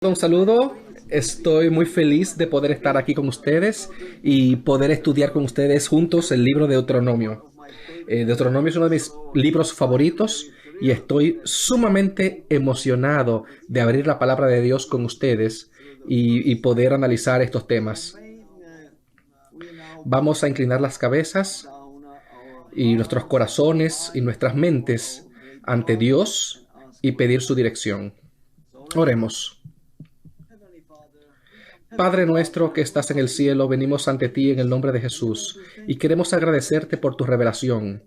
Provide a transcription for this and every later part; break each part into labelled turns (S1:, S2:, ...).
S1: Un saludo, estoy muy feliz de poder estar aquí con ustedes y poder estudiar con ustedes juntos el libro de Deuteronomio. Deuteronomio es uno de mis libros favoritos y estoy sumamente emocionado de abrir la palabra de Dios con ustedes y poder analizar estos temas. Vamos a inclinar las cabezas y nuestros corazones y nuestras mentes ante Dios y pedir su dirección. Oremos. Padre nuestro que estás en el cielo, venimos ante ti en el nombre de Jesús y queremos agradecerte por tu revelación.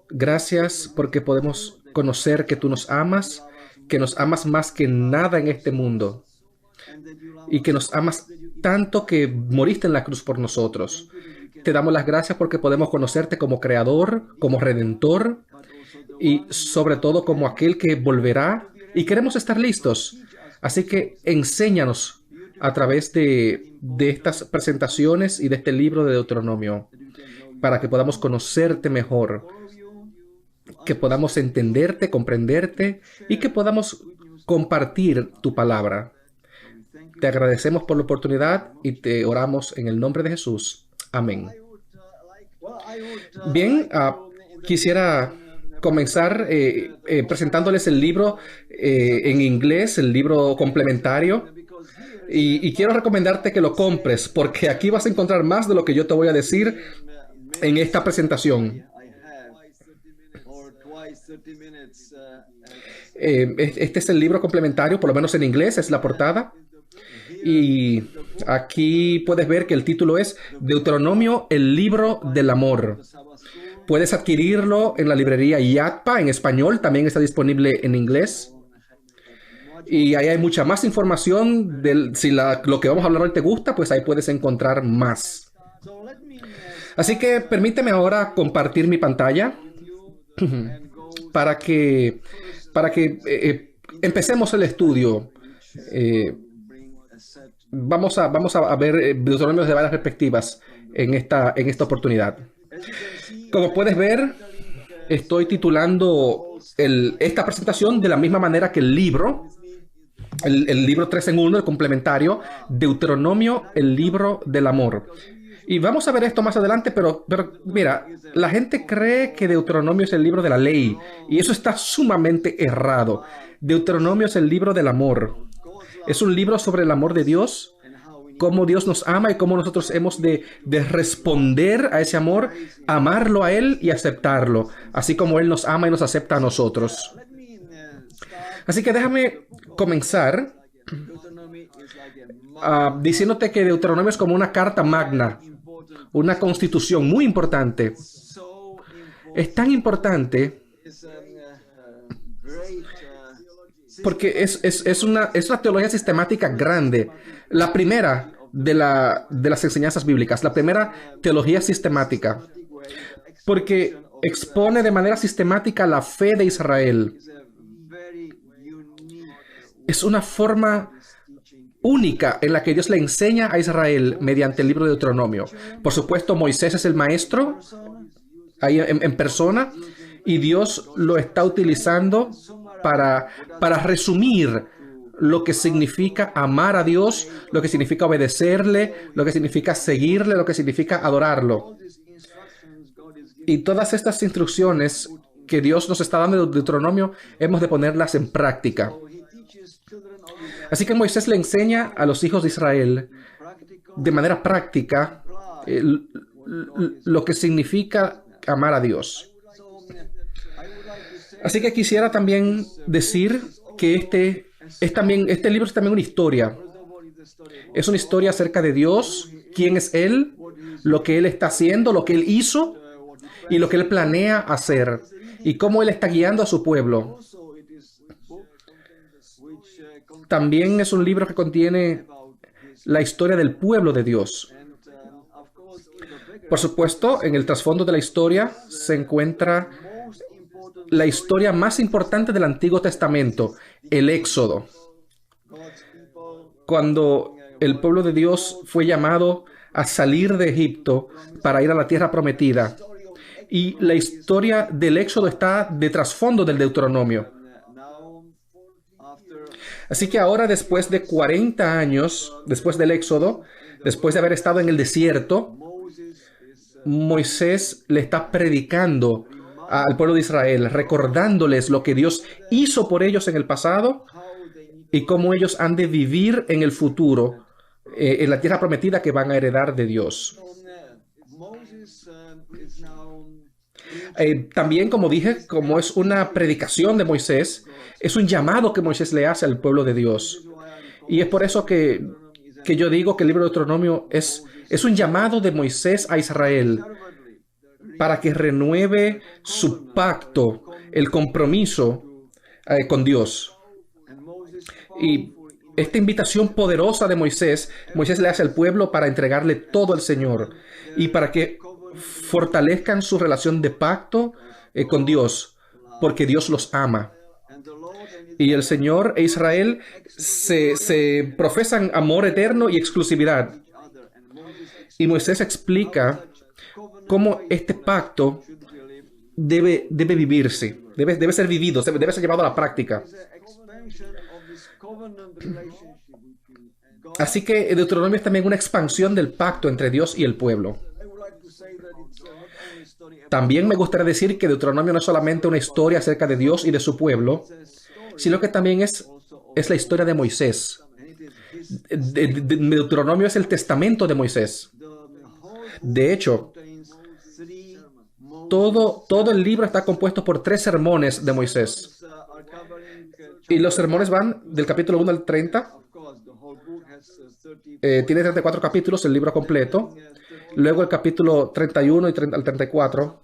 S1: Gracias porque podemos conocer que nos amas más que nada en este mundo y que nos amas tanto que moriste en la cruz por nosotros. Te damos las gracias porque podemos conocerte como Creador, como Redentor y sobre todo como aquel que volverá y queremos estar listos. Así que enséñanos a través de estas presentaciones y de este libro de Deuteronomio para que podamos conocerte mejor, que podamos entenderte, comprenderte y que podamos compartir tu palabra. Te agradecemos por la oportunidad y te oramos en el nombre de Jesús. Amén. Bien, quisiera comenzar presentándoles el libro en inglés, el libro complementario. Y quiero recomendarte que lo compres porque aquí vas a encontrar más de lo que yo te voy a decir en esta presentación. Este es el libro complementario, por lo menos en inglés, es la portada. Y aquí puedes ver que el título es Deuteronomio, el libro del amor. Puedes adquirirlo en la librería YATPA en español, también está disponible en inglés. Y ahí hay mucha más información. Si lo que vamos a hablar hoy te gusta, pues ahí puedes encontrar más. Así que permíteme ahora compartir mi pantalla para que empecemos el estudio. Vamos a ver Deuteronomio de varias perspectivas en esta oportunidad. Como puedes ver, estoy titulando esta presentación de la misma manera que el libro. El libro 3 en 1, el complementario, Deuteronomio, el libro del amor. Y vamos a ver esto más adelante, pero mira, la gente cree que Deuteronomio es el libro de la ley, y eso está sumamente errado. Deuteronomio es el libro del amor. Es un libro sobre el amor de Dios, cómo Dios nos ama y cómo nosotros hemos de responder a ese amor, amarlo a Él y aceptarlo, así como Él nos ama y nos acepta a nosotros. Así que déjame comenzar diciéndote que Deuteronomio es como una carta magna, una constitución muy importante. Es tan importante porque es una teología sistemática grande. La primera de las enseñanzas bíblicas, la primera teología sistemática, porque expone de manera sistemática la fe de Israel. Es una forma única en la que Dios le enseña a Israel mediante el libro de Deuteronomio. Por supuesto, Moisés es el maestro ahí en persona y Dios lo está utilizando para resumir lo que significa amar a Dios, lo que significa obedecerle, lo que significa seguirle, lo que significa adorarlo. Y todas estas instrucciones que Dios nos está dando de Deuteronomio, hemos de ponerlas en práctica. Así que Moisés le enseña a los hijos de Israel de manera práctica lo que significa amar a Dios. Así que quisiera también decir que este libro es también una historia. Es una historia acerca de Dios, quién es Él, lo que Él está haciendo, lo que Él hizo y lo que Él planea hacer y cómo Él está guiando a su pueblo. También es un libro que contiene la historia del pueblo de Dios. Por supuesto, en el trasfondo de la historia se encuentra la historia más importante del Antiguo Testamento, el Éxodo. Cuando el pueblo de Dios fue llamado a salir de Egipto para ir a la tierra prometida. Y la historia del Éxodo está de trasfondo del Deuteronomio. Así que ahora, después de 40 años, después del Éxodo, después de haber estado en el desierto, Moisés le está predicando al pueblo de Israel, recordándoles lo que Dios hizo por ellos en el pasado y cómo ellos han de vivir en el futuro, en la tierra prometida que van a heredar de Dios. También, como dije, como es una predicación de Moisés, es un llamado que Moisés le hace al pueblo de Dios. Y es por eso que yo digo que el libro de Deuteronomio es un llamado de Moisés a Israel para que renueve su pacto, el compromiso con Dios. Y esta invitación poderosa de Moisés le hace al pueblo para entregarle todo al Señor y para que fortalezcan su relación de pacto con Dios, porque Dios los ama. Y el Señor e Israel se profesan amor eterno y exclusividad. Y Moisés explica cómo este pacto debe vivirse, debe ser vivido, debe ser llevado a la práctica. Así que Deuteronomio es también una expansión del pacto entre Dios y el pueblo. También me gustaría decir que Deuteronomio no es solamente una historia acerca de Dios y de su pueblo, sino que también es la historia de Moisés. Deuteronomio es el testamento de Moisés. De hecho, todo el libro está compuesto por 3 sermones de Moisés. Y los sermones van del capítulo 1 al 30. Tiene 34 capítulos el libro completo. Luego el capítulo 31 y al 34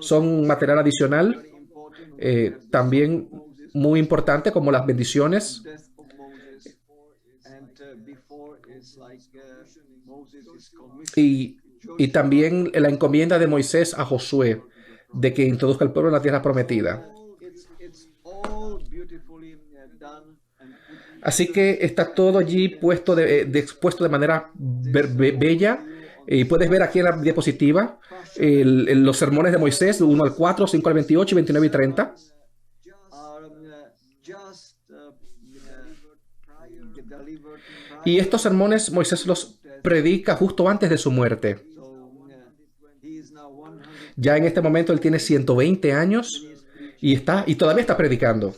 S1: son material adicional, también muy importante, como las bendiciones. Y también la encomienda de Moisés a Josué de que introduzca al pueblo en la tierra prometida. Así que está todo allí expuesto de manera bella. Y puedes ver aquí en la diapositiva los sermones de Moisés, 1 al 4, 5 al 28, 29 y 30. Y estos sermones Moisés los predica justo antes de su muerte. Ya en este momento él tiene 120 años y todavía está predicando.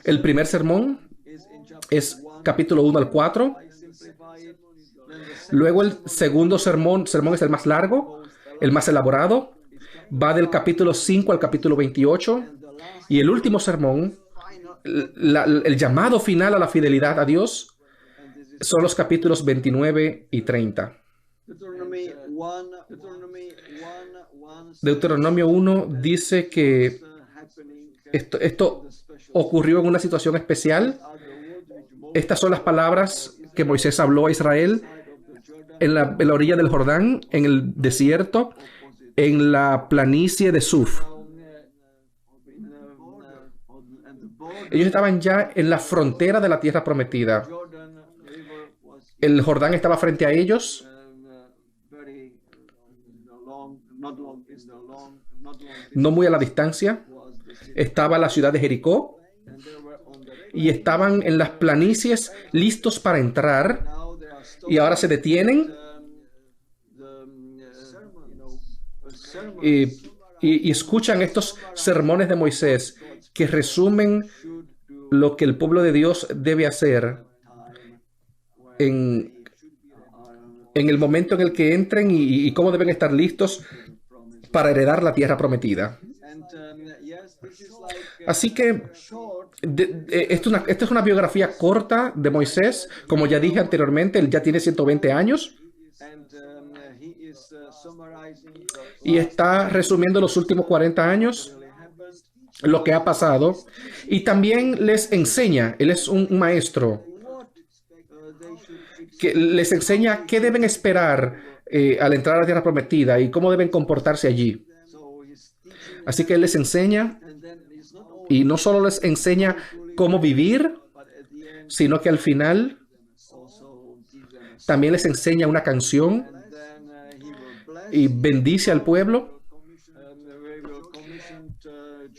S1: El primer sermón es capítulo 1 al 4. Luego el segundo sermón es el más largo, el más elaborado. Va del capítulo 5 al capítulo 28. Y el último sermón, el llamado final a la fidelidad a Dios, son los capítulos 29 y 30. Deuteronomio 1 dice que esto ocurrió en una situación especial. Estas son las palabras que Moisés habló a Israel en la orilla del Jordán, en el desierto, en la planicie de Suf. Ellos estaban ya en la frontera de la tierra prometida. El Jordán estaba frente a ellos. No muy a la distancia. Estaba la ciudad de Jericó. Y estaban en las planicies listos para entrar. Y ahora se detienen. Y escuchan estos sermones de Moisés que resumen lo que el pueblo de Dios debe hacer en el momento en el que entren y cómo deben estar listos para heredar la tierra prometida. Así que esta es una biografía corta de Moisés. Como ya dije anteriormente, él ya tiene 120 años y está resumiendo los últimos 40 años, lo que ha pasado, y también les enseña. Él es un maestro que les enseña qué deben esperar al entrar a la tierra prometida y cómo deben comportarse allí. Así que él les enseña, y no solo les enseña cómo vivir, sino que al final también les enseña una canción y bendice al pueblo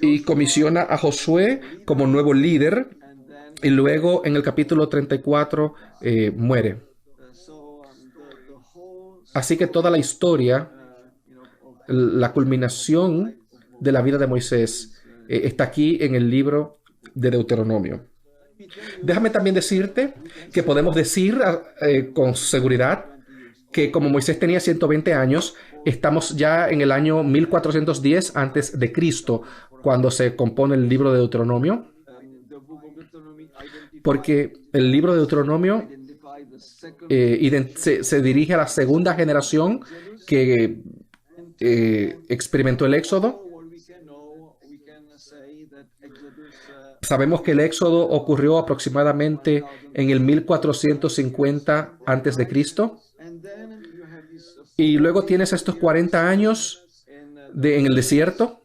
S1: y comisiona a Josué como nuevo líder. Y luego en el capítulo 34 muere. Así que toda la historia, la culminación de la vida de Moisés, está aquí en el libro de Deuteronomio. Déjame también decirte que podemos decir con seguridad que como Moisés tenía 120 años, estamos ya en el año 1410 antes de Cristo, cuando se compone el libro de Deuteronomio, porque el libro de Deuteronomio se dirige a la segunda generación que experimentó el Éxodo. Sabemos que el Éxodo ocurrió aproximadamente en el 1450 antes de Cristo. Y luego tienes estos 40 años en el desierto.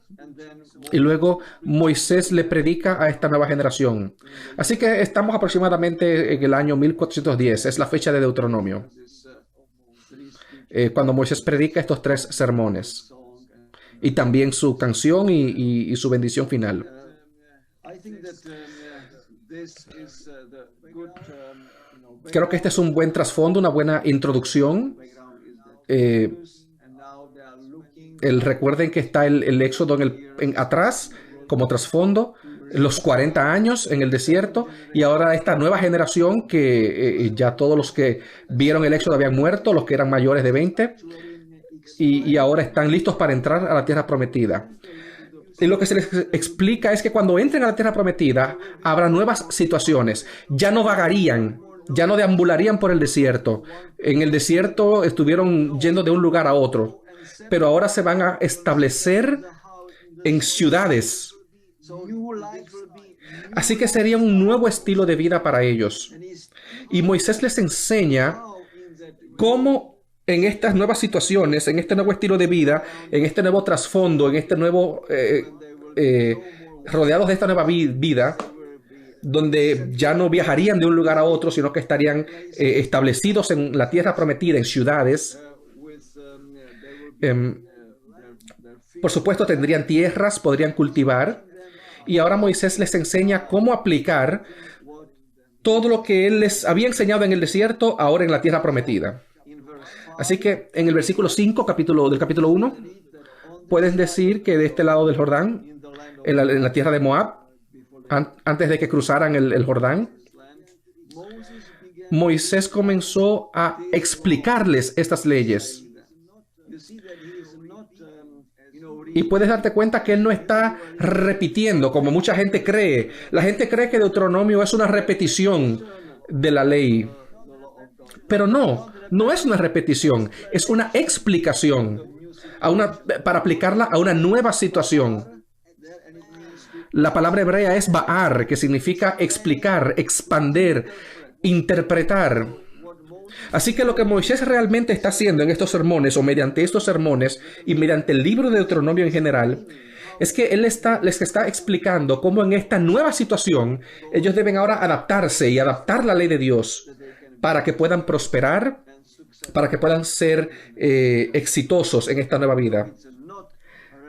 S1: Y luego Moisés le predica a esta nueva generación. Así que estamos aproximadamente en el año 1410. Es la fecha de Deuteronomio. Cuando Moisés predica estos 3 sermones. Y también su canción y su bendición final. Creo que este es un buen trasfondo, una buena introducción. Recuerden que está el Éxodo atrás como trasfondo, los 40 años en el desierto y ahora esta nueva generación que ya todos los que vieron el Éxodo habían muerto, los que eran mayores de 20 y ahora están listos para entrar a la tierra prometida. Y lo que se les explica es que cuando entren a la tierra prometida habrá nuevas situaciones, ya no vagarían, ya no deambularían por el desierto. En el desierto estuvieron yendo de un lugar a otro, pero ahora se van a establecer en ciudades. Así que sería un nuevo estilo de vida para ellos. Y Moisés les enseña cómo en estas nuevas situaciones, en este nuevo estilo de vida, en este nuevo trasfondo, en este nuevo rodeados de esta nueva vida, donde ya no viajarían de un lugar a otro, sino que estarían establecidos en la tierra prometida, en ciudades. Por supuesto, tendrían tierras, podrían cultivar. Y ahora Moisés les enseña cómo aplicar todo lo que él les había enseñado en el desierto, ahora en la tierra prometida. Así que en el versículo 5 del capítulo 1, pueden decir que de este lado del Jordán, en la tierra de Moab, antes de que cruzaran el Jordán, Moisés comenzó a explicarles estas leyes. Y puedes darte cuenta que él no está repitiendo, como mucha gente cree. La gente cree que Deuteronomio es una repetición de la ley. Pero no es una repetición, es una explicación para aplicarla a una nueva situación. La palabra hebrea es ba'ar, que significa explicar, expander, interpretar. Así que lo que Moisés realmente está haciendo en estos sermones, o mediante estos sermones, y mediante el libro de Deuteronomio en general, es que él les está explicando cómo en esta nueva situación ellos deben ahora adaptarse y adaptar la ley de Dios para que puedan prosperar, para que puedan ser exitosos en esta nueva vida.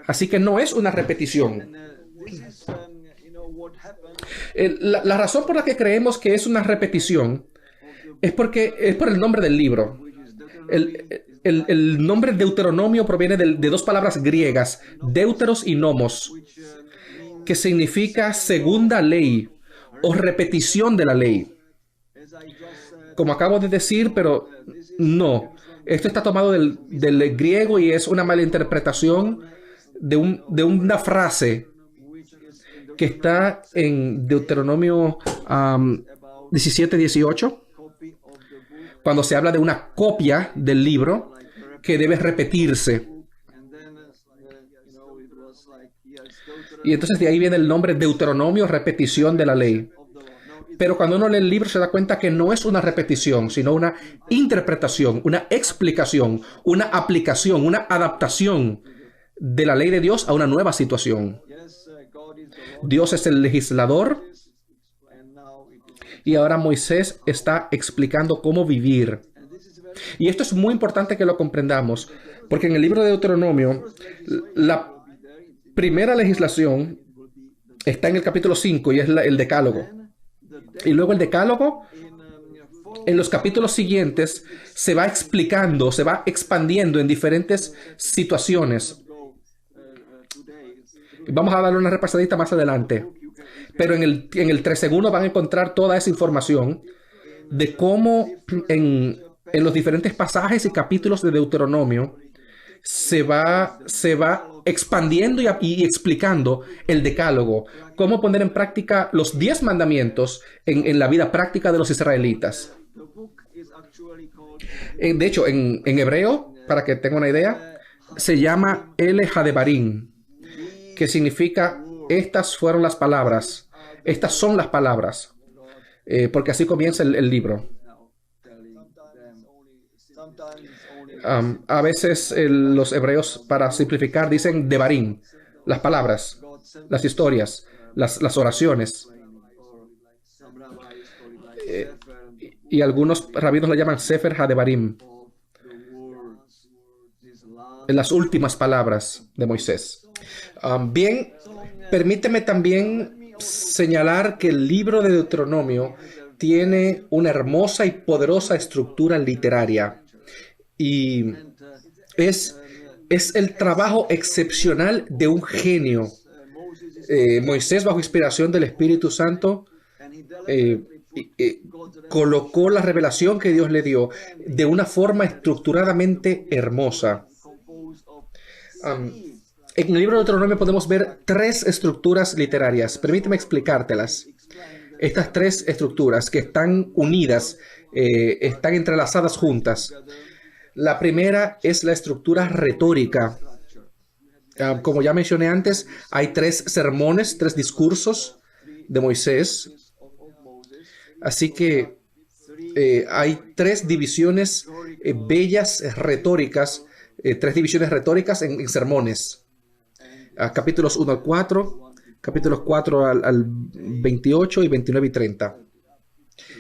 S1: Así que no es una repetición. La razón por la que creemos que es una repetición es por el nombre del libro. El nombre Deuteronomio proviene de 2 palabras griegas, deuteros y nomos, que significa segunda ley o repetición de la ley. Como acabo de decir, pero no. Esto está tomado del griego y es una mala interpretación de una frase que está en Deuteronomio 17:18, cuando se habla de una copia del libro que debe repetirse. Y entonces de ahí viene el nombre Deuteronomio, repetición de la ley. Pero cuando uno lee el libro se da cuenta que no es una repetición, sino una interpretación, una explicación, una aplicación, una adaptación de la ley de Dios a una nueva situación. Dios es el legislador y ahora Moisés está explicando cómo vivir. Y esto es muy importante que lo comprendamos, porque en el libro de Deuteronomio, la primera legislación está en el capítulo 5 y es el Decálogo. Y luego el decálogo, en los capítulos siguientes, se va explicando, se va expandiendo en diferentes situaciones. Vamos a darle una repasadita más adelante. Pero en el 13.1 van a encontrar toda esa información de cómo en los diferentes pasajes y capítulos de Deuteronomio se va expandiendo y explicando el decálogo, cómo poner en práctica los 10 mandamientos en la vida práctica de los israelitas. De hecho, en hebreo, para que tenga una idea, se llama El Hadebarim, que significa estas fueron las palabras, estas son las palabras, porque así comienza el libro. A veces los hebreos, para simplificar, dicen Devarim, las palabras, las historias, las oraciones. Y algunos rabinos lo llaman Sefer HaDevarim, las últimas palabras de Moisés. Bien, permíteme también señalar que el libro de Deuteronomio tiene una hermosa y poderosa estructura literaria. Y es el trabajo excepcional de un genio. Moisés, bajo inspiración del Espíritu Santo, colocó la revelación que Dios le dio de una forma estructuradamente hermosa. En el libro de Deuteronomio podemos ver 3 estructuras literarias. Permíteme explicártelas. Estas 3 estructuras que están unidas, están entrelazadas juntas. La primera es la estructura retórica. Como ya mencioné antes, hay 3 sermones, 3 discursos de Moisés. Así que hay 3 divisiones bellas retóricas, 3 divisiones retóricas en sermones. Capítulos 1 al 4, capítulos 4 al 28 y 29 y 30.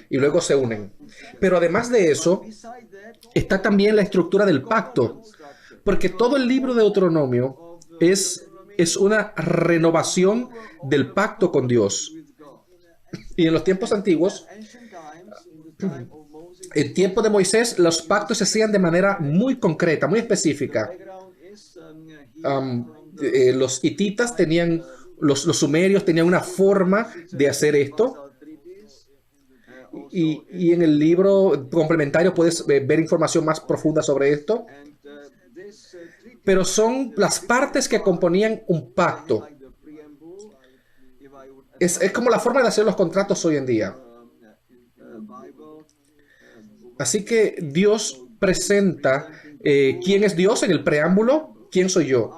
S1: Y luego se unen. Pero además de eso, está también la estructura del pacto, porque todo el libro de Deuteronomio es una renovación del pacto con Dios. Y en los tiempos antiguos, en tiempo de Moisés, los pactos se hacían de manera muy concreta, muy específica. Los hititas tenían, los sumerios tenían una forma de hacer esto. Y en el libro complementario puedes ver información más profunda sobre esto. Pero son las partes que componían un pacto. Es como la forma de hacer los contratos hoy en día. Así que Dios presenta quién es Dios en el preámbulo, quién soy yo.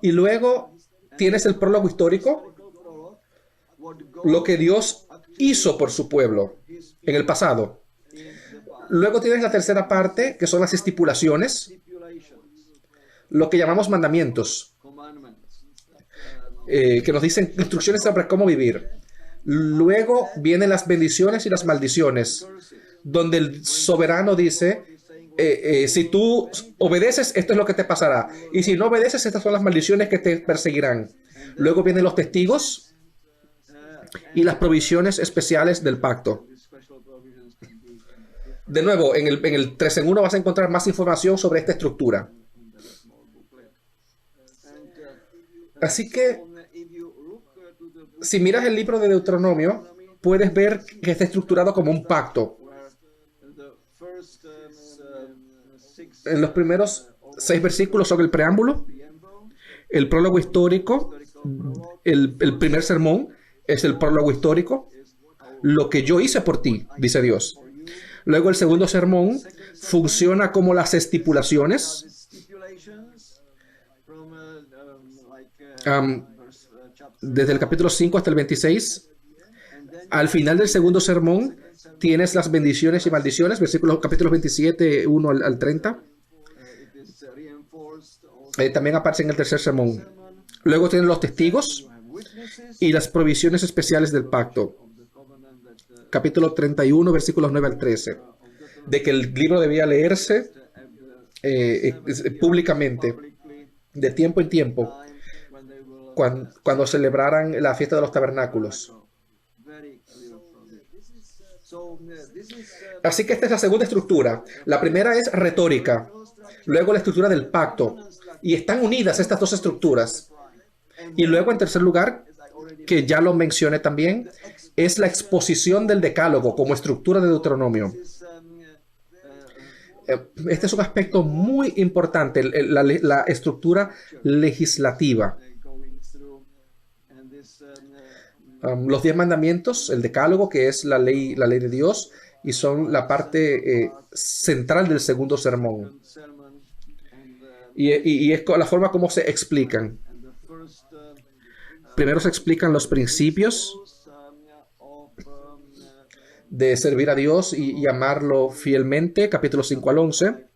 S1: Y luego tienes el prólogo histórico, lo que Dios hizo por su pueblo en el pasado. Luego tienes la tercera parte, que son las estipulaciones, lo que llamamos mandamientos, que nos dicen instrucciones sobre cómo vivir. Luego vienen las bendiciones y las maldiciones, donde el soberano dice, si tú obedeces, esto es lo que te pasará. Y si no obedeces, estas son las maldiciones que te perseguirán. Luego vienen los testigos y las provisiones especiales del pacto. De nuevo, en el 13.1 vas a encontrar más información sobre esta estructura. Así que, si miras el libro de Deuteronomio, puedes ver que está estructurado como un pacto. En los primeros 6 versículos son el preámbulo, el prólogo histórico, el primer sermón es el prólogo histórico, lo que yo hice por ti, dice Dios. Luego el segundo sermón funciona como las estipulaciones. Desde el capítulo 5 hasta el 26. Al final del segundo sermón tienes las bendiciones y maldiciones, capítulos 27, 1 al 30. También aparece en el tercer sermón. Luego tienen los testigos y las provisiones especiales del pacto. Capítulo 31, versículos 9 al 13. De que el libro debía leerse públicamente, de tiempo en tiempo, cuando celebraran la fiesta de los tabernáculos. Así que esta es la segunda estructura. La primera es retórica, luego la estructura del pacto, y están unidas estas dos estructuras. Y luego, en tercer lugar, que ya lo mencioné también, es la exposición del decálogo como estructura de Deuteronomio. Este es un aspecto muy importante, la estructura legislativa. Los 10 mandamientos, el decálogo, que es la ley de Dios, y son la parte central del segundo sermón. Y es la forma como se explican. Primero se explican los principios de servir a Dios y amarlo fielmente, capítulos 5 al 11.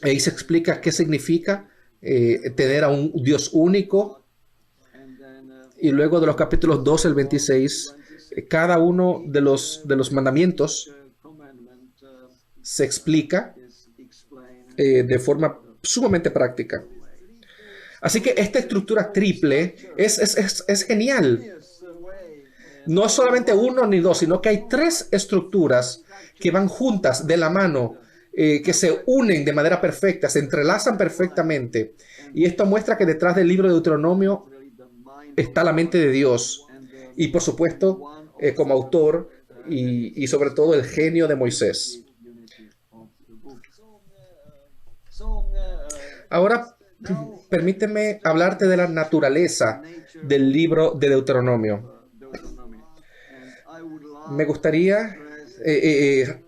S1: Ahí se explica qué significa tener a un Dios único. Y luego de los capítulos 12 al 26, cada uno de los mandamientos se explica de forma sumamente práctica. Así que esta estructura triple es genial. No es solamente uno ni dos, sino que hay 3 estructuras que van juntas de la mano, que se unen de manera perfecta, se entrelazan perfectamente. Y esto muestra que detrás del libro de Deuteronomio está la mente de Dios. Y por supuesto, como autor y sobre todo el genio de Moisés. Ahora, permíteme hablarte de la naturaleza del libro de Deuteronomio. Me gustaría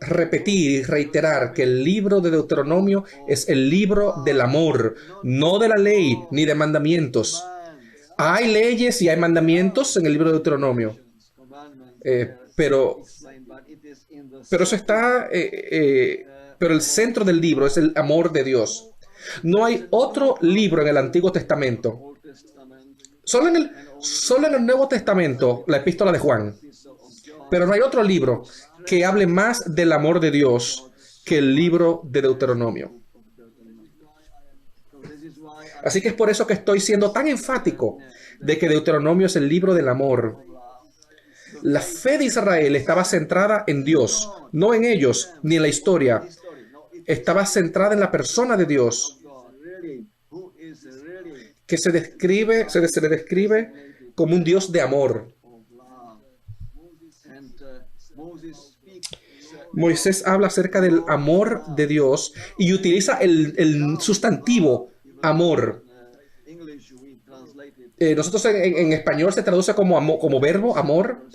S1: repetir y reiterar que el libro de Deuteronomio es el libro del amor, no de la ley ni de mandamientos. Hay leyes y hay mandamientos en el libro de Deuteronomio, pero eso está, pero el centro del libro es el amor de Dios. No hay otro libro en el Antiguo Testamento. Solo en el Nuevo Testamento, la epístola de Juan. Pero no hay otro libro que hable más del amor de Dios que el libro de Deuteronomio. Así que es por eso que estoy siendo tan enfático de que Deuteronomio es el libro del amor. La fe de Israel estaba centrada en Dios, no en ellos ni en la historia. Estaba centrada en la persona de Dios, que se le describe como un Dios de amor. Moisés habla acerca del amor de Dios y utiliza el sustantivo amor. Nosotros en español se traduce como verbo amor,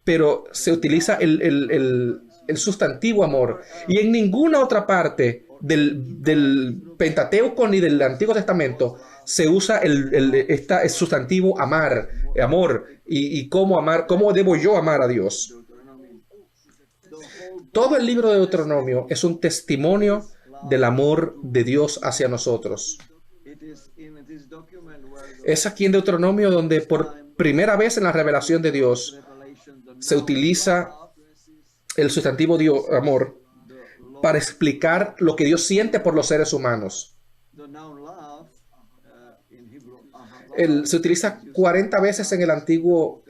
S1: pero se utiliza el sustantivo amor. Y en ninguna otra parte del Pentateuco ni del Antiguo Testamento se usa el sustantivo amar, amor, y cómo amar, cómo debo yo amar a Dios. Todo el libro de Deuteronomio es un testimonio del amor de Dios hacia nosotros. Es aquí en Deuteronomio donde por primera vez en la revelación de Dios se utiliza el sustantivo Dios, amor, para explicar lo que Dios siente por los seres humanos. Se utiliza 40 veces en el Antiguo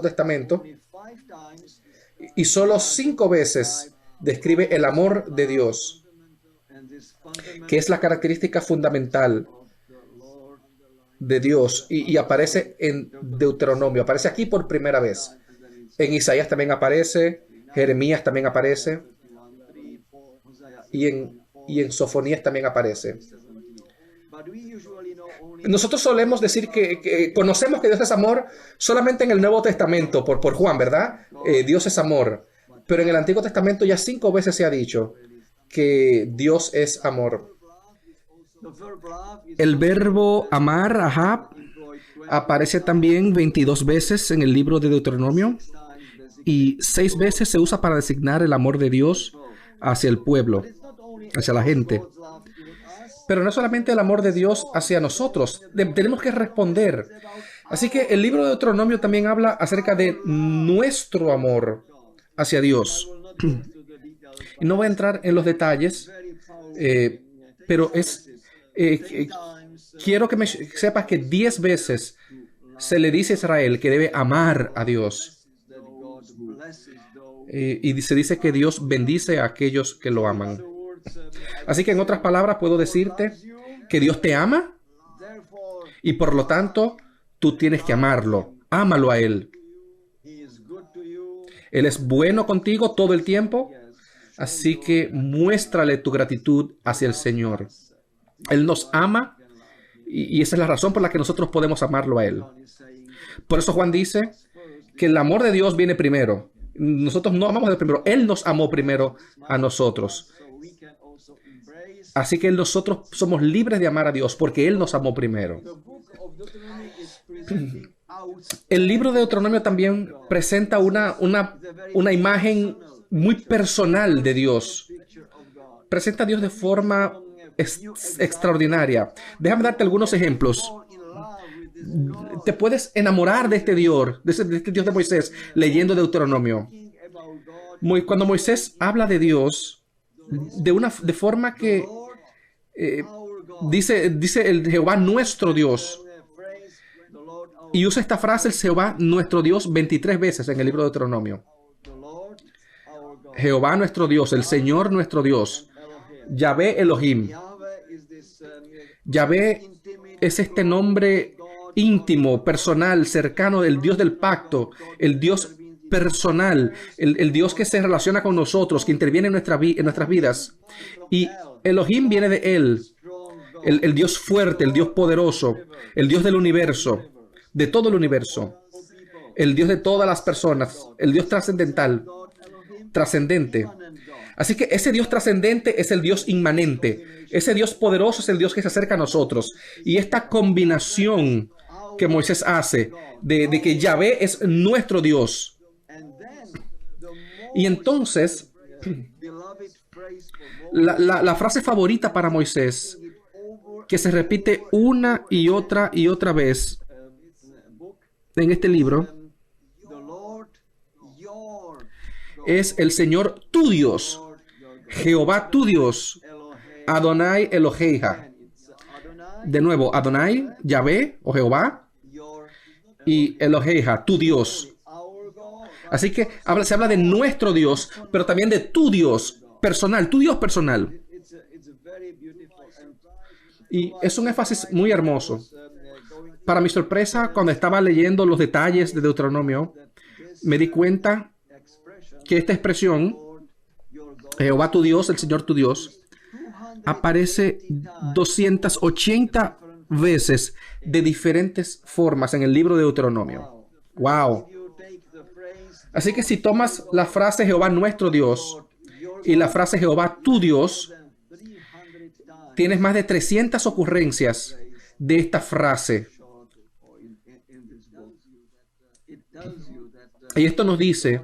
S1: Testamento y solo 5 veces describe el amor de Dios, que es la característica fundamental de Dios, y aparece en Deuteronomio, aparece aquí por primera vez. En Isaías también aparece, Jeremías también aparece, y en Sofonías también aparece. Nosotros solemos decir que conocemos que Dios es amor solamente en el Nuevo Testamento, por Juan, ¿verdad? Dios es amor. Pero en el Antiguo Testamento ya 5 veces se ha dicho que Dios es amor. El verbo amar, ahab, aparece también 22 veces en el libro de Deuteronomio y 6 veces se usa para designar el amor de Dios hacia el pueblo, hacia la gente. Pero no solamente el amor de Dios hacia nosotros, tenemos que responder. Así que el libro de Deuteronomio también habla acerca de nuestro amor hacia Dios. Y no voy a entrar en los detalles, pero quiero que sepas que 10 veces se le dice a Israel que debe amar a Dios. Y se dice que Dios bendice a aquellos que lo aman. Así que en otras palabras puedo decirte que Dios te ama y por lo tanto tú tienes que amarlo. Ámalo a Él. Él es bueno contigo todo el tiempo, así que muéstrale tu gratitud hacia el Señor. Él nos ama y esa es la razón por la que nosotros podemos amarlo a Él. Por eso Juan dice que el amor de Dios viene primero. Nosotros no amamos de primero. Él nos amó primero a nosotros. Así que nosotros somos libres de amar a Dios porque Él nos amó primero. El libro de Deuteronomio también presenta una imagen muy personal de Dios. Presenta a Dios de forma extraordinaria. Déjame darte algunos ejemplos. Te puedes enamorar de este Dios, de este Dios de Moisés, leyendo Deuteronomio. Cuando Moisés habla de Dios, de forma que dice el Jehová nuestro Dios. Y usa esta frase, el Jehová nuestro Dios, 23 veces en el libro de Deuteronomio. Jehová nuestro Dios, el Señor nuestro Dios. Yahvé Elohim. Yahvé es este nombre íntimo, personal, cercano del Dios del pacto, el Dios personal, el Dios que se relaciona con nosotros, que interviene en nuestras vidas. Y Elohim viene de Él, el Dios fuerte, el Dios poderoso, el Dios del universo, de todo el universo, el Dios de todas las personas, el Dios trascendental, trascendente. Así que ese Dios trascendente es el Dios inmanente. Ese Dios poderoso es el Dios que se acerca a nosotros. Y esta combinación que Moisés hace de que Yahvé es nuestro Dios. Y entonces, la frase favorita para Moisés, que se repite una y otra vez en este libro, es el Señor tu Dios, Jehová tu Dios, Adonai Eloheja. De nuevo, Adonai, Yahvé o Jehová, y Eloheja, tu Dios. Así que se habla de nuestro Dios, pero también de tu Dios personal, tu Dios personal. Y es un énfasis muy hermoso. Para mi sorpresa, cuando estaba leyendo los detalles de Deuteronomio, me di cuenta que esta expresión, Jehová tu Dios, el Señor tu Dios, aparece 280 veces de diferentes formas en el libro de Deuteronomio. ¡Wow! Así que si tomas la frase Jehová nuestro Dios y la frase Jehová tu Dios, tienes más de 300 ocurrencias de esta frase. Y esto nos dice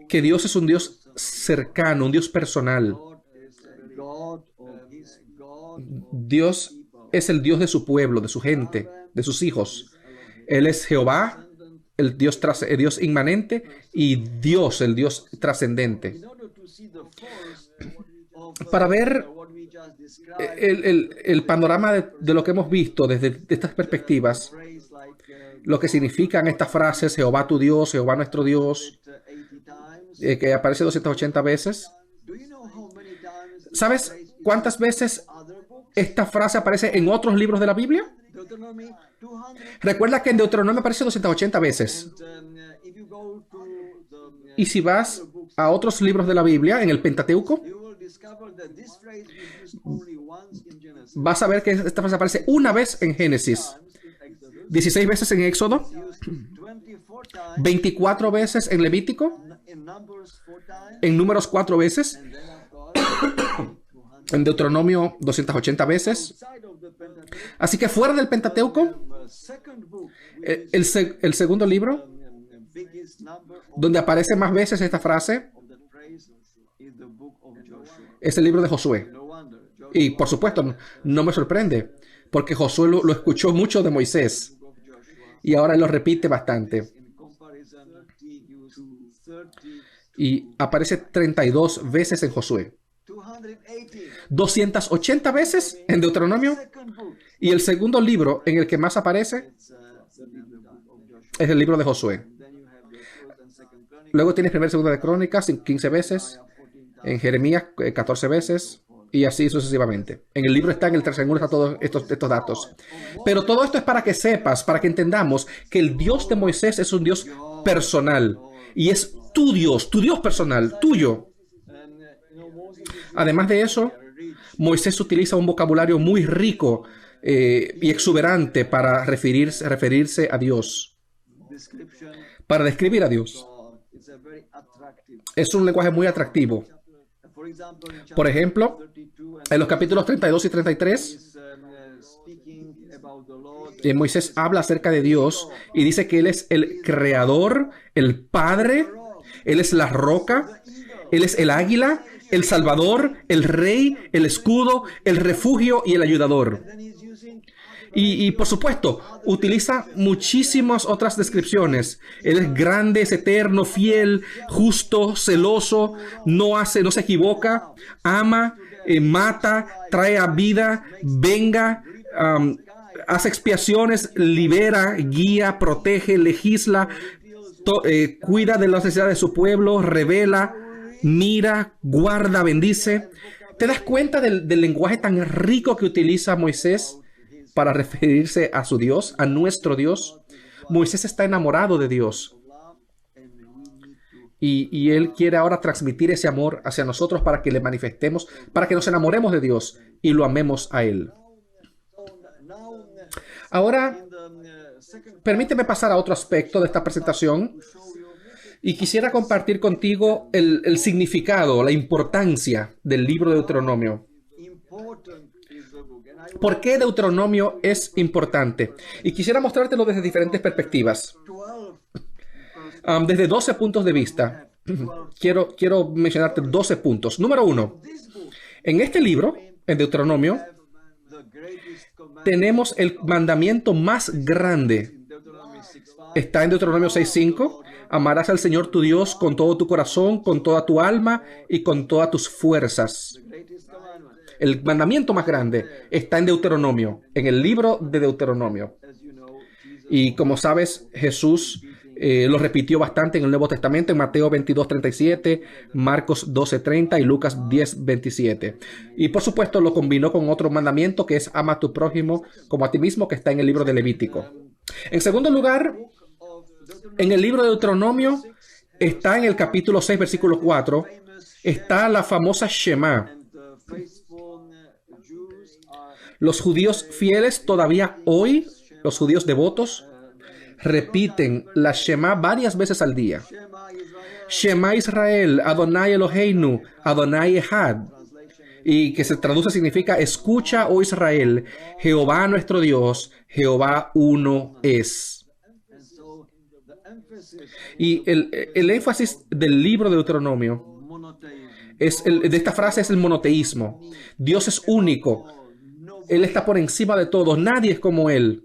S1: que Dios es un Dios cercano, un Dios personal. Dios es el Dios de su pueblo, de su gente, de sus hijos. Él es Jehová, el Dios inmanente, y Dios, el Dios trascendente. Para ver el panorama de lo que hemos visto desde estas perspectivas, lo que significan estas frases, Jehová tu Dios, Jehová nuestro Dios, que aparece 280 veces. ¿Sabes cuántas veces esta frase aparece en otros libros de la Biblia? Recuerda que en Deuteronomio aparece 280 veces. Y si vas a otros libros de la Biblia, en el Pentateuco, vas a ver que esta frase aparece una vez en Génesis, 16 veces en Éxodo, 24 veces en Levítico, en Números 4 veces, en Deuteronomio 280 veces. Así que fuera del Pentateuco, el segundo libro donde aparece más veces esta frase es el libro de Josué. Y por supuesto, no me sorprende, porque Josué lo escuchó mucho de Moisés y ahora él lo repite bastante. Y aparece 32 veces en Josué, 280 veces en Deuteronomio, y el segundo libro en el que más aparece Es el libro de Josué. Luego tienes 1 y 2 de Crónicas 15 veces. En Jeremías 14 veces. Y así sucesivamente. En el libro está, en el tercer están todos estos datos. Pero todo esto es para que sepas, para que entendamos que el Dios de Moisés es un Dios personal. Y es tu Dios personal, tuyo. Además de eso, Moisés utiliza un vocabulario muy rico y exuberante para referirse a Dios. Para describir a Dios. Es un lenguaje muy atractivo. Por ejemplo, en los capítulos 32 y 33, Moisés habla acerca de Dios y dice que Él es el creador, el Padre, Él es la roca, Él es el águila, el Salvador, el Rey, el escudo, el refugio y el ayudador. Y por supuesto, utiliza muchísimas otras descripciones. Él es grande, es eterno, fiel, justo, celoso, no se equivoca, ama, mata, trae a vida, venga, hace expiaciones, libera, guía, protege, legisla, cuida de las necesidades de su pueblo, revela, mira, guarda, bendice. ¿Te das cuenta del lenguaje tan rico que utiliza Moisés para referirse a su Dios, a nuestro Dios? Moisés está enamorado de Dios. Y él quiere ahora transmitir ese amor hacia nosotros para que le manifestemos, para que nos enamoremos de Dios y lo amemos a Él. Ahora, permíteme pasar a otro aspecto de esta presentación y quisiera compartir contigo el significado, la importancia del libro de Deuteronomio. ¿Por qué Deuteronomio es importante? Y quisiera mostrártelo desde diferentes perspectivas. Desde 12 puntos de vista. Quiero mencionarte 12 puntos. Número 1. En este libro, en Deuteronomio, tenemos el mandamiento más grande. Está en Deuteronomio 6:5. Amarás al Señor tu Dios con todo tu corazón, con toda tu alma y con todas tus fuerzas. El mandamiento más grande está en Deuteronomio, en el libro de Deuteronomio. Y como sabes, Jesús lo repitió bastante en el Nuevo Testamento, en Mateo 22:37, Marcos 12:30 y Lucas 10:27. Y por supuesto lo combinó con otro mandamiento que es ama a tu prójimo como a ti mismo, que está en el libro de Levítico. En segundo lugar, en el libro de Deuteronomio está en el capítulo 6, versículo 4, está la famosa Shema. Los judíos fieles todavía hoy, los judíos devotos, repiten la Shema varias veces al día. Shema Israel, Adonai Eloheinu, Adonai Echad. Y que se traduce significa: escucha, oh Israel, Jehová nuestro Dios, Jehová uno es. Y el énfasis del libro de Deuteronomio de esta frase es el monoteísmo. Dios es único. Él está por encima de todos. Nadie es como Él.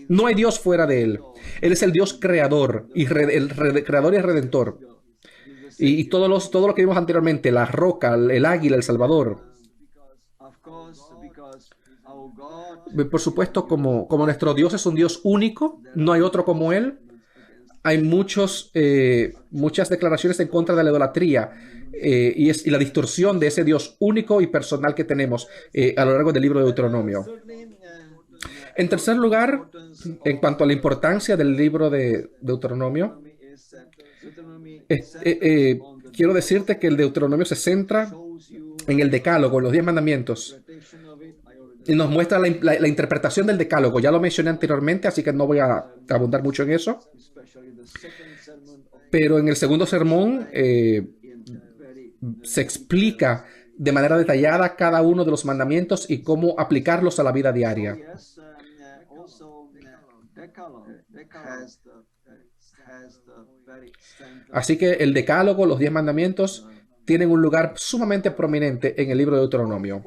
S1: No hay Dios fuera de Él. Él es el Dios creador y creador y redentor. Y todo lo que vimos anteriormente, la roca, el águila, el Salvador. Por supuesto, como nuestro Dios es un Dios único, no hay otro como Él. Hay muchas declaraciones en contra de la idolatría y la distorsión de ese Dios único y personal que tenemos a lo largo del libro de Deuteronomio. En tercer lugar, en cuanto a la importancia del libro de Deuteronomio, quiero decirte que el Deuteronomio se centra en el Decálogo, en los 10 mandamientos. Y nos muestra la interpretación del Decálogo. Ya lo mencioné anteriormente, así que no voy a abundar mucho en eso. Pero en el segundo sermón se explica de manera detallada cada uno de los mandamientos y cómo aplicarlos a la vida diaria. Así que el Decálogo, los 10 mandamientos, tienen un lugar sumamente prominente en el libro de Deuteronomio.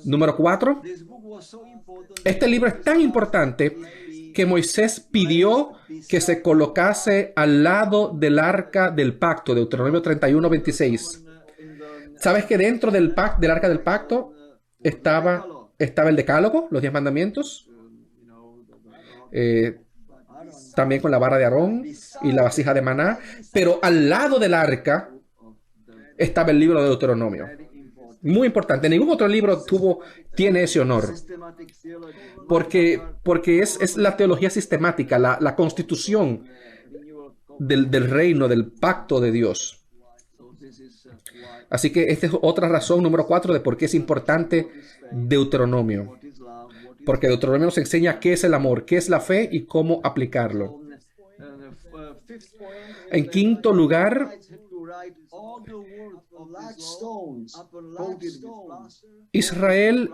S1: Número 4. Este libro es tan importante que Moisés pidió que se colocase al lado del arca del pacto, Deuteronomio 31:26. ¿Sabes que dentro del arca del pacto estaba el Decálogo, los 10 mandamientos? también con la vara de Aarón y la vasija de maná, pero al lado del arca estaba el libro de Deuteronomio. Muy importante. Ningún otro libro tiene ese honor. Porque es la teología sistemática, la constitución del reino, del pacto de Dios. Así que esta es otra razón, número 4, de por qué es importante Deuteronomio. Porque Deuteronomio nos enseña qué es el amor, qué es la fe y cómo aplicarlo. En quinto lugar, Israel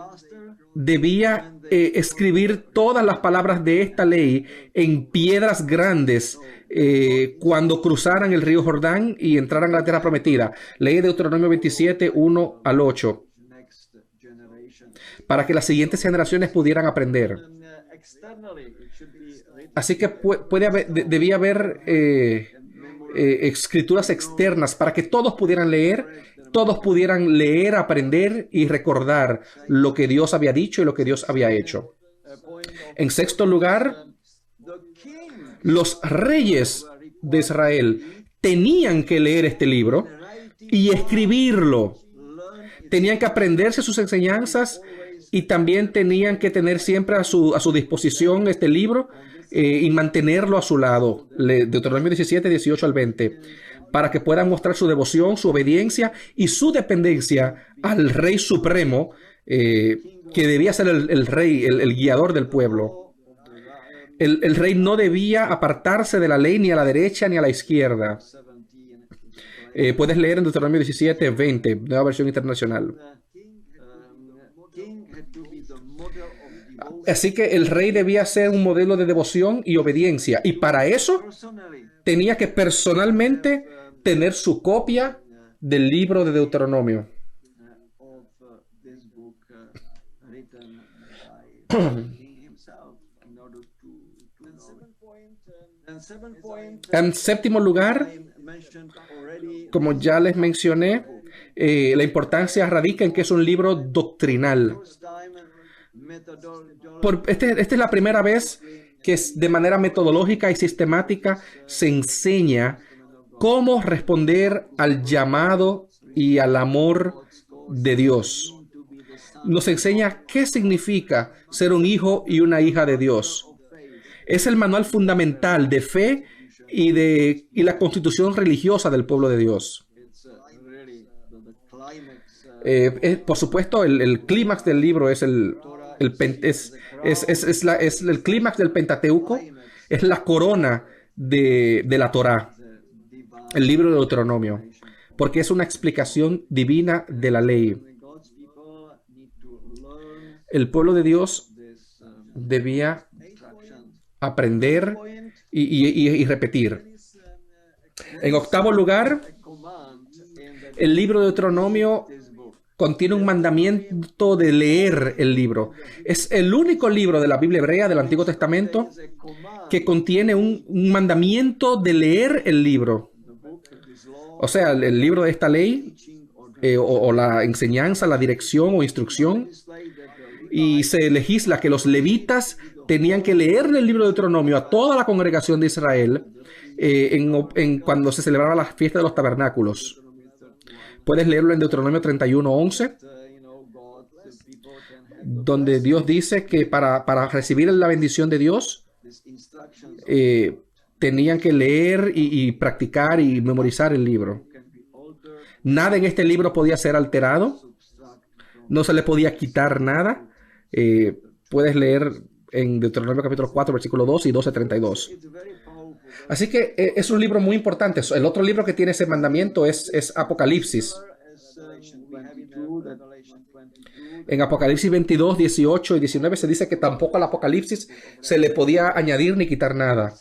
S1: debía escribir todas las palabras de esta ley en piedras grandes cuando cruzaran el río Jordán y entraran a la tierra prometida. Ley de Deuteronomio 27, 1 al 8. Para que las siguientes generaciones pudieran aprender. Así que debía haber escrituras externas para que todos pudieran leer, aprender y recordar lo que Dios había dicho y lo que Dios había hecho. En sexto lugar, los reyes de Israel tenían que leer este libro y escribirlo. Tenían que aprenderse sus enseñanzas y también tenían que tener siempre a su disposición este libro y mantenerlo a su lado. Deuteronomio 17, 18 al 20. Para que puedan mostrar su devoción, su obediencia y su dependencia al Rey Supremo, que debía ser el rey, el guiador del pueblo. El rey no debía apartarse de la ley ni a la derecha ni a la izquierda. Puedes leer en Deuteronomio 17, 20, nueva versión internacional. Así que el rey debía ser un modelo de devoción y obediencia. Y para eso tenía que personalmente tener su copia del libro de Deuteronomio. En séptimo lugar, como ya les mencioné, la importancia radica en que es un libro doctrinal. Esta es la primera vez que de manera metodológica y sistemática se enseña cómo responder al llamado y al amor de Dios. Nos enseña qué significa ser un hijo y una hija de Dios. Es el manual fundamental de fe y la constitución religiosa del pueblo de Dios. Por supuesto, el clímax del libro es el clímax del Pentateuco, es la corona de la Torá, el libro de Deuteronomio, porque es una explicación divina de la ley. El pueblo de Dios debía aprender y repetir. En octavo lugar, el libro de Deuteronomio contiene un mandamiento de leer el libro. Es el único libro de la Biblia hebrea del Antiguo Testamento que contiene un mandamiento de leer el libro. O sea, el libro de esta ley o la enseñanza, la dirección o instrucción. Y se legisla que los levitas tenían que leer el libro de Deuteronomio a toda la congregación de Israel cuando se celebraba la fiesta de los tabernáculos. Puedes leerlo en Deuteronomio 31:11, donde Dios dice que para recibir la bendición de Dios tenían que leer y practicar y memorizar el libro. Nada en este libro podía ser alterado, no se le podía quitar nada. Puedes leer en Deuteronomio capítulo 4, versículo 2 y 12:32. Así que es un libro muy importante. El otro libro que tiene ese mandamiento es Apocalipsis. En Apocalipsis 22, 18 y 19 se dice que tampoco al Apocalipsis se le podía añadir ni quitar nada.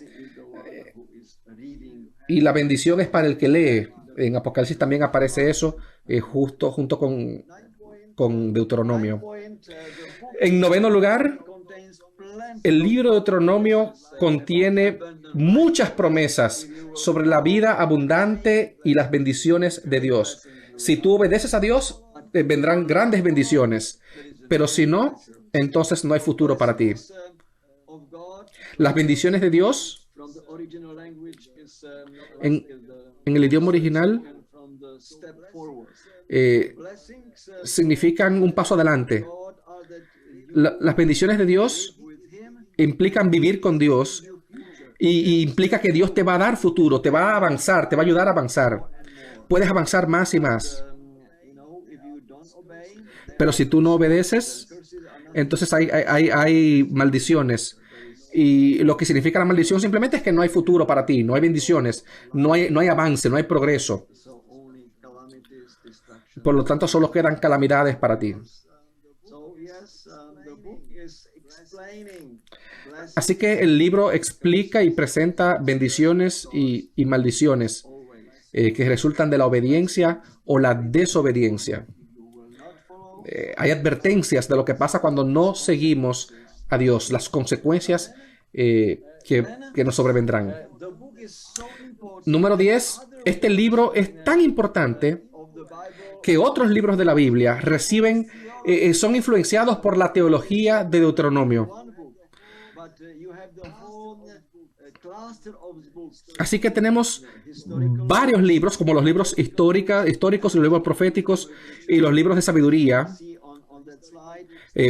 S1: Y la bendición es para el que lee. En Apocalipsis también aparece eso junto con Deuteronomio. En noveno lugar, el libro de Deuteronomio contiene muchas promesas sobre la vida abundante y las bendiciones de Dios. Si tú obedeces a Dios, vendrán grandes bendiciones, pero si no, entonces no hay futuro para ti. Las bendiciones de Dios En, en el idioma original significan un paso adelante. Las bendiciones de Dios implican vivir con Dios y implica que Dios te va a dar futuro, te va a avanzar, te va a ayudar a avanzar. Puedes avanzar más y más. Pero si tú no obedeces, entonces hay maldiciones. Y lo que significa la maldición simplemente es que no hay futuro para ti, no hay bendiciones, no hay avance, no hay progreso. Por lo tanto, solo quedan calamidades para ti. Así que el libro explica y presenta bendiciones y maldiciones que resultan de la obediencia o la desobediencia. Hay advertencias de lo que pasa cuando no seguimos a Dios, las consecuencias que nos sobrevendrán. Número 10. Este libro es tan importante que otros libros de la Biblia son influenciados por la teología de Deuteronomio. Así que tenemos varios libros, como los libros históricos, los libros proféticos y los libros de sabiduría.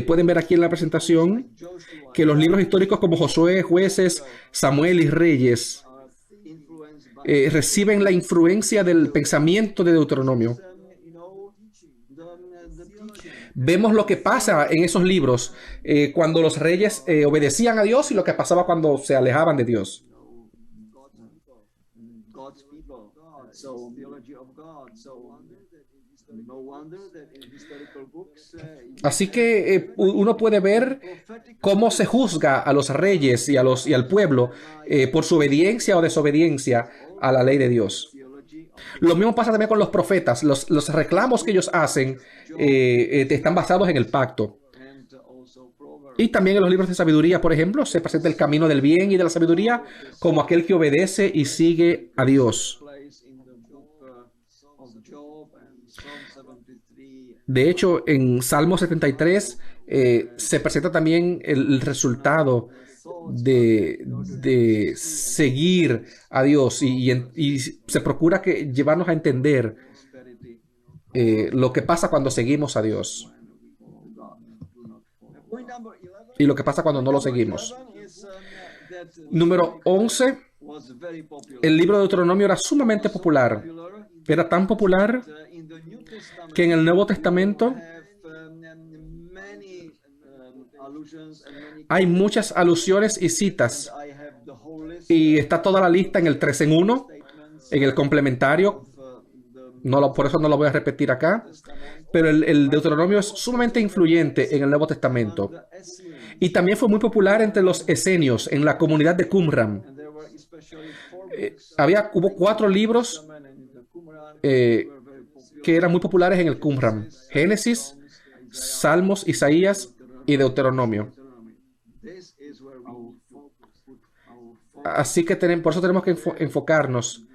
S1: Pueden ver aquí en la presentación que los libros históricos como Josué, Jueces, Samuel y Reyes reciben la influencia del pensamiento de Deuteronomio. Vemos lo que pasa en esos libros cuando los reyes obedecían a Dios y lo que pasaba cuando se alejaban de Dios. Así que uno puede ver cómo se juzga a los reyes y al pueblo por su obediencia o desobediencia a la ley de Dios. Lo mismo pasa también con los profetas. Los reclamos que ellos hacen están basados en el pacto. Y también en los libros de sabiduría, por ejemplo, se presenta el camino del bien y de la sabiduría como aquel que obedece y sigue a Dios. De hecho, en Salmo 73 se presenta también el resultado de seguir a Dios y se procura llevarnos a entender lo que pasa cuando seguimos a Dios y lo que pasa cuando no lo seguimos. Número 11. El libro de Deuteronomio era sumamente popular. Era tan popular que en el Nuevo Testamento hay muchas alusiones y citas. Y está toda la lista en el 3 en 1, en el complementario. Por eso no lo voy a repetir acá. Pero el Deuteronomio es sumamente influyente en el Nuevo Testamento. Y también fue muy popular entre los esenios, en la comunidad de Qumran. Hubo 4 libros que eran muy populares en el Qumran: Génesis, Salmos, Isaías y Deuteronomio. Así que por eso tenemos que enfocarnos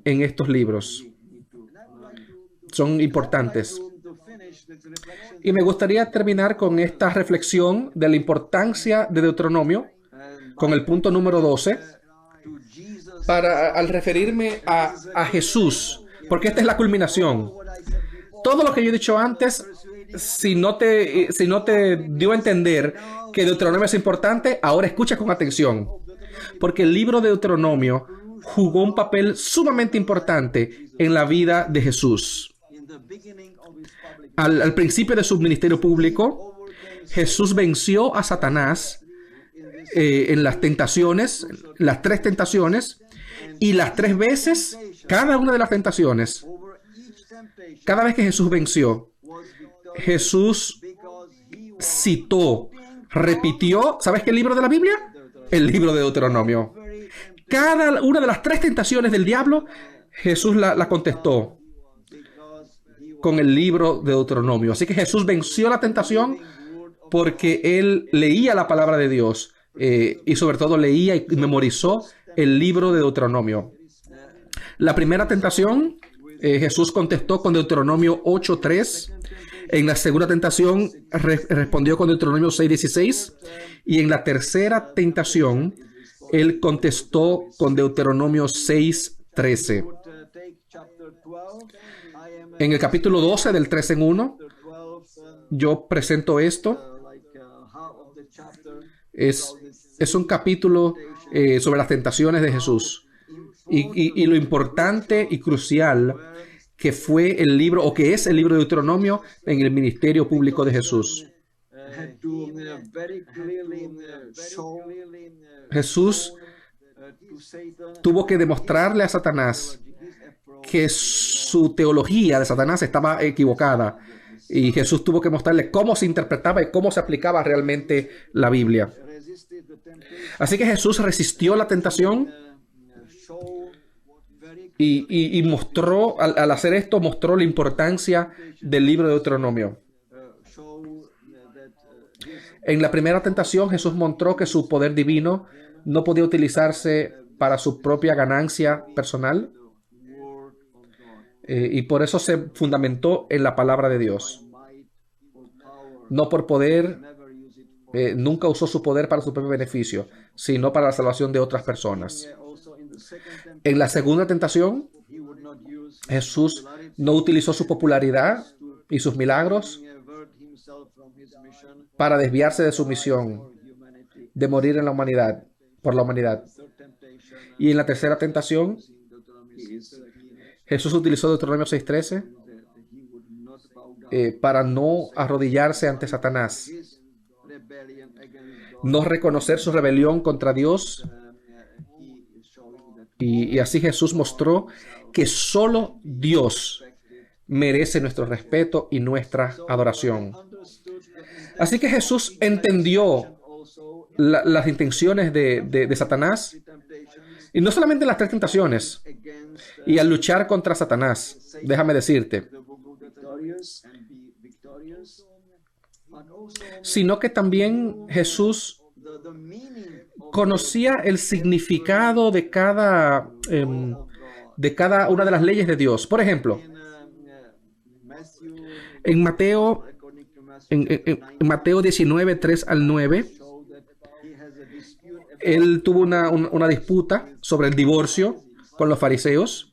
S1: en estos libros. Son importantes. Y me gustaría terminar con esta reflexión de la importancia de Deuteronomio, con el punto número 12, al referirme a Jesús, porque esta es la culminación. Todo lo que yo he dicho antes, si no te dio a entender que Deuteronomio es importante, ahora escucha con atención, porque el libro de Deuteronomio jugó un papel sumamente importante en la vida de Jesús. Al principio de su ministerio público, Jesús venció a Satanás en las tentaciones, las 3 tentaciones, y las 3 veces, cada una de las tentaciones, cada vez que Jesús venció, Jesús citó, repitió, ¿sabes qué libro de la Biblia? El libro de Deuteronomio. Cada una de las 3 tentaciones del diablo, Jesús la contestó con el libro de Deuteronomio. Así que Jesús venció la tentación porque él leía la palabra de Dios y sobre todo leía y memorizó el libro de Deuteronomio. La primera tentación, Jesús contestó con Deuteronomio 8:3. En la segunda tentación respondió con Deuteronomio 6:16. Y en la tercera tentación, Él contestó con Deuteronomio 6:13. En el capítulo 12 del 3 en 1, yo presento esto. Es un capítulo sobre las tentaciones de Jesús. Y lo importante y crucial que fue el libro, o que es el libro de Deuteronomio en el ministerio público de Jesús. Jesús tuvo que demostrarle a Satanás que su teología de Satanás estaba equivocada. Y Jesús tuvo que mostrarle cómo se interpretaba y cómo se aplicaba realmente la Biblia. Así que Jesús resistió la tentación y mostró, al hacer esto, mostró la importancia del libro de Deuteronomio. En la primera tentación, Jesús mostró que su poder divino no podía utilizarse para su propia ganancia personal. Y por eso se fundamentó en la palabra de Dios. No por poder, nunca usó su poder para su propio beneficio, sino para la salvación de otras personas. En la segunda tentación, Jesús no utilizó su popularidad y sus milagros para desviarse de su misión de morir en la humanidad, por la humanidad. Y en la tercera tentación, Jesús utilizó Deuteronomio 6:13 para no arrodillarse ante Satanás, no reconocer su rebelión contra Dios. Y así Jesús mostró que solo Dios merece nuestro respeto y nuestra adoración. Así que Jesús entendió las intenciones de Satanás, y no solamente las tres tentaciones. Y al luchar contra Satanás, déjame decirte, sino que también Jesús conocía el significado de cada una de las leyes de Dios. Por ejemplo, en Mateo 19, 3 al 9, él tuvo una disputa sobre el divorcio con los fariseos.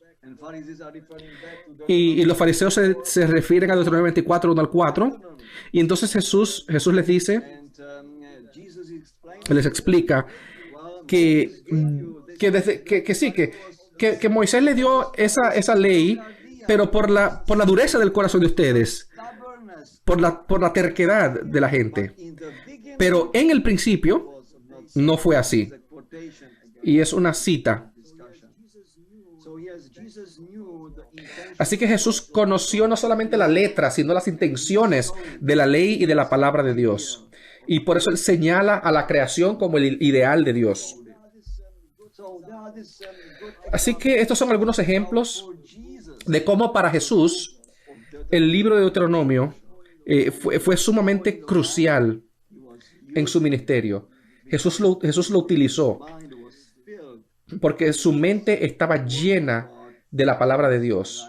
S1: Y los fariseos se refieren a Deuteronomio 24, 1 al 4. Y entonces Jesús les dice, les explica que Moisés le dio esa ley, pero por la dureza del corazón de ustedes, por la terquedad de la gente. Pero en el principio no fue así. Y es una cita. Así que Jesús conoció no solamente la letra, sino las intenciones de la ley y de la palabra de Dios. Y por eso Él señala a la creación como el ideal de Dios. Así que estos son algunos ejemplos de cómo para Jesús el libro de Deuteronomio fue sumamente crucial en su ministerio. Jesús lo utilizó porque su mente estaba llena de la palabra de Dios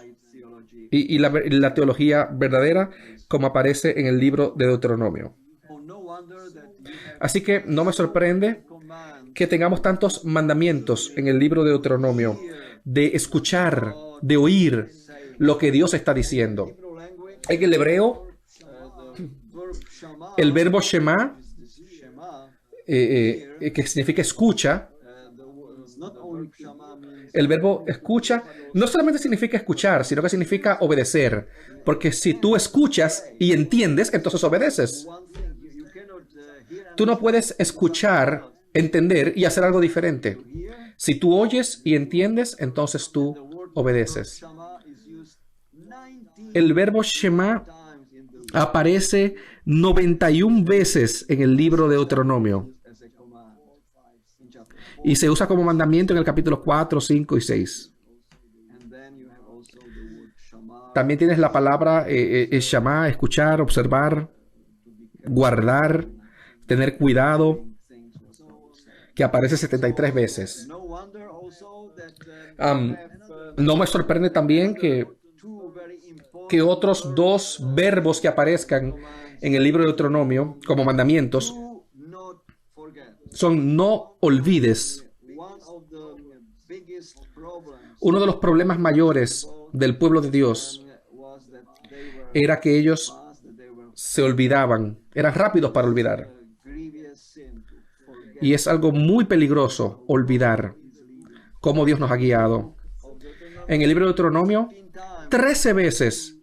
S1: y la teología verdadera, como aparece en el libro de Deuteronomio. Así que no me sorprende que tengamos tantos mandamientos en el libro de Deuteronomio, de escuchar, de oír lo que Dios está diciendo. En el hebreo, el verbo Shema, que significa escucha, el verbo escucha no solamente significa escuchar, sino que significa obedecer. Porque si tú escuchas y entiendes, entonces obedeces. Tú no puedes escuchar, entender y hacer algo diferente. Si tú oyes y entiendes, entonces tú obedeces. El verbo Shema aparece 91 veces en el libro de Deuteronomio. Y se usa como mandamiento en el capítulo 4, 5 y 6. También tienes la palabra Shema, escuchar, observar, guardar, tener cuidado, que aparece 73 veces. No me sorprende también que otros dos verbos que aparezcan en el libro de Deuteronomio como mandamientos son no olvides Uno de los problemas mayores del pueblo de Dios era que ellos se olvidaban, eran rápidos para olvidar. Y es algo muy peligroso olvidar cómo Dios nos ha guiado. En el libro de Deuteronomio, 13 veces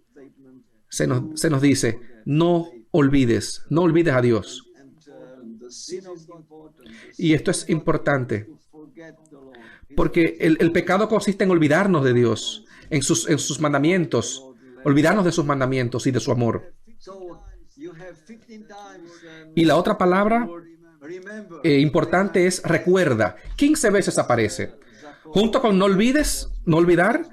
S1: se nos dice, no olvides a Dios. Y esto es importante, porque el pecado consiste en olvidarnos de Dios, en sus mandamientos, olvidarnos de sus mandamientos y de su amor. Y la otra palabra importante es recuerda. 15 veces aparece. Junto con no olvides, no olvidar,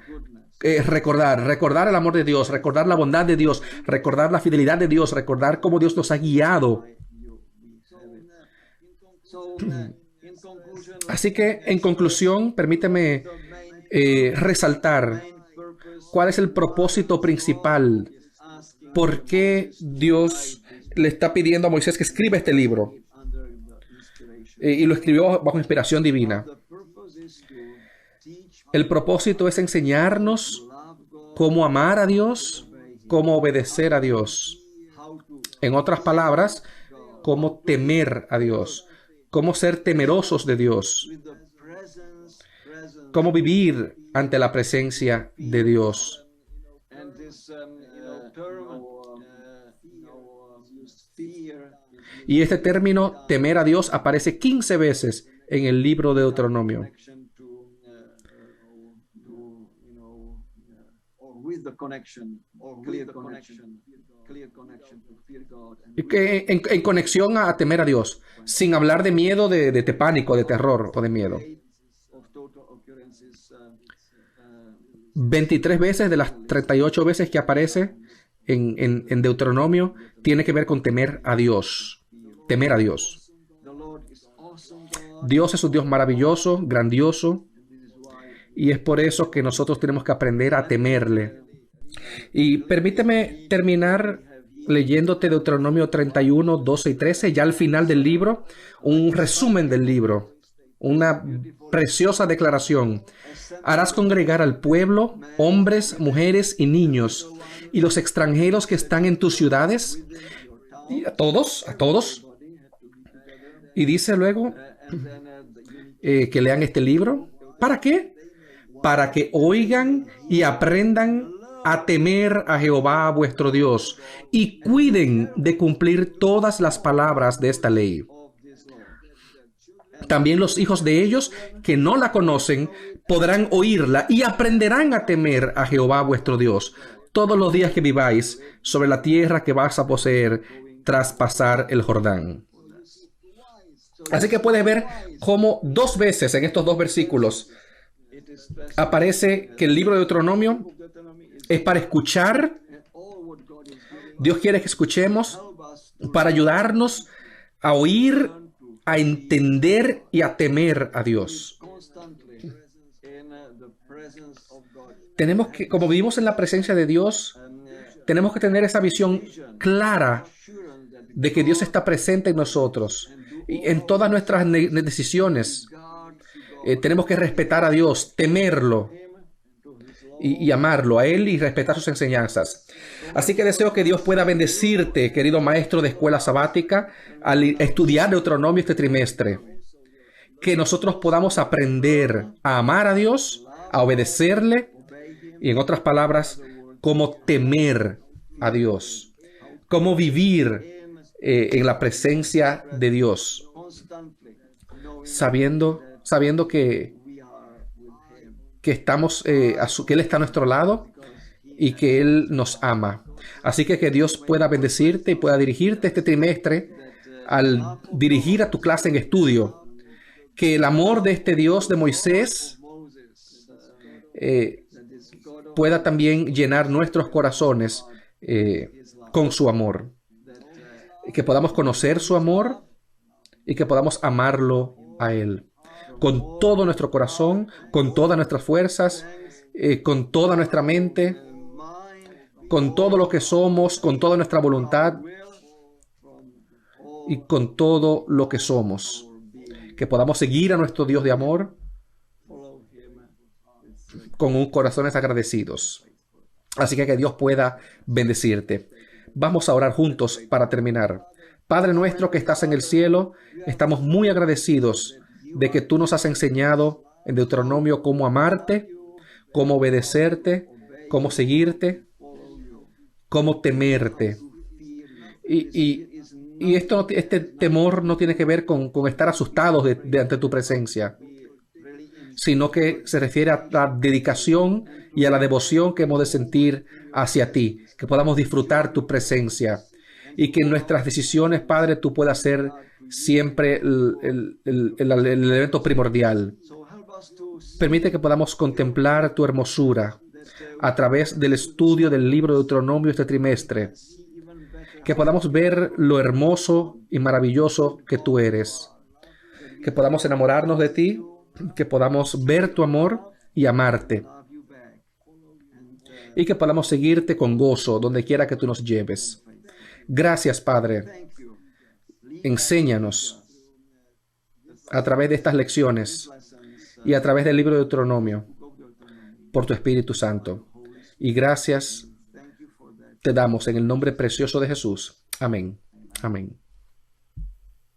S1: recordar el amor de Dios, recordar la bondad de Dios, recordar la fidelidad de Dios, recordar cómo Dios nos ha guiado. Así que, en conclusión, permíteme resaltar cuál es el propósito principal. ¿Por qué Dios le está pidiendo a Moisés que escriba este libro? Y lo escribió bajo inspiración divina. El propósito es enseñarnos cómo amar a Dios, cómo obedecer a Dios. En otras palabras, cómo temer a Dios, cómo ser temerosos de Dios, cómo vivir ante la presencia de Dios. Y este término, temer a Dios, aparece 15 veces en el libro de Deuteronomio. En conexión a temer a Dios, sin hablar de miedo, de pánico, de terror o de miedo. 23 veces de las 38 veces que aparece en Deuteronomio tiene que ver con temer a Dios. Temer a Dios. Dios es un Dios maravilloso, grandioso, y es por eso que nosotros tenemos que aprender a temerle. Y permíteme terminar leyéndote Deuteronomio 31, 12 y 13, ya al final del libro, un resumen del libro, una preciosa declaración. Harás congregar al pueblo, hombres, mujeres y niños, y los extranjeros que están en tus ciudades, y a todos. Y dice luego que lean este libro. ¿Para qué? Para que oigan y aprendan a temer a Jehová vuestro Dios y cuiden de cumplir todas las palabras de esta ley. También los hijos de ellos que no la conocen podrán oírla y aprenderán a temer a Jehová vuestro Dios todos los días que viváis sobre la tierra que vas a poseer tras pasar el Jordán. Así que puedes ver cómo 2 veces en estos 2 versículos aparece que el libro de Deuteronomio es para escuchar. Dios quiere que escuchemos para ayudarnos a oír, a entender y a temer a Dios. Tenemos que, como vivimos en la presencia de Dios, tenemos que tener esa visión clara de que Dios está presente en nosotros y en todas nuestras decisiones. Tenemos que respetar a Dios, temerlo y amarlo a Él y respetar sus enseñanzas. Así que deseo que Dios pueda bendecirte, querido maestro de escuela sabática, al estudiar Deuteronomio este trimestre. Que nosotros podamos aprender a amar a Dios, a obedecerle y, en otras palabras, cómo temer a Dios, cómo vivir en la presencia de Dios, sabiendo que estamos, que Él está a nuestro lado y que Él nos ama. Así que Dios pueda bendecirte y pueda dirigirte este trimestre al dirigir a tu clase en estudio. Que el amor de este Dios de Moisés pueda también llenar nuestros corazones con su amor. Que podamos conocer su amor y que podamos amarlo a Él. Con todo nuestro corazón, con todas nuestras fuerzas, con toda nuestra mente, con todo lo que somos, con toda nuestra voluntad y con todo lo que somos. Que podamos seguir a nuestro Dios de amor con un corazones agradecidos. Así que Dios pueda bendecirte. Vamos a orar juntos para terminar. Padre nuestro que estás en el cielo, estamos muy agradecidos de que tú nos has enseñado en Deuteronomio cómo amarte, cómo obedecerte, cómo seguirte, cómo temerte. Y este temor no tiene que ver con estar asustados de ante tu presencia, sino que se refiere a la dedicación y a la devoción que hemos de sentir hacia ti, que podamos disfrutar tu presencia y que en nuestras decisiones, Padre, tú puedas ser siempre el elemento primordial. Permite que podamos contemplar tu hermosura a través del estudio del libro de Deuteronomio este trimestre, que podamos ver lo hermoso y maravilloso que tú eres, que podamos enamorarnos de ti, que podamos ver tu amor y amarte, y que podamos seguirte con gozo donde quiera que tú nos lleves. Gracias, Padre. Enséñanos a través de estas lecciones y a través del libro de Deuteronomio por tu Espíritu Santo. Y gracias te damos en el nombre precioso de Jesús. Amén. Amén.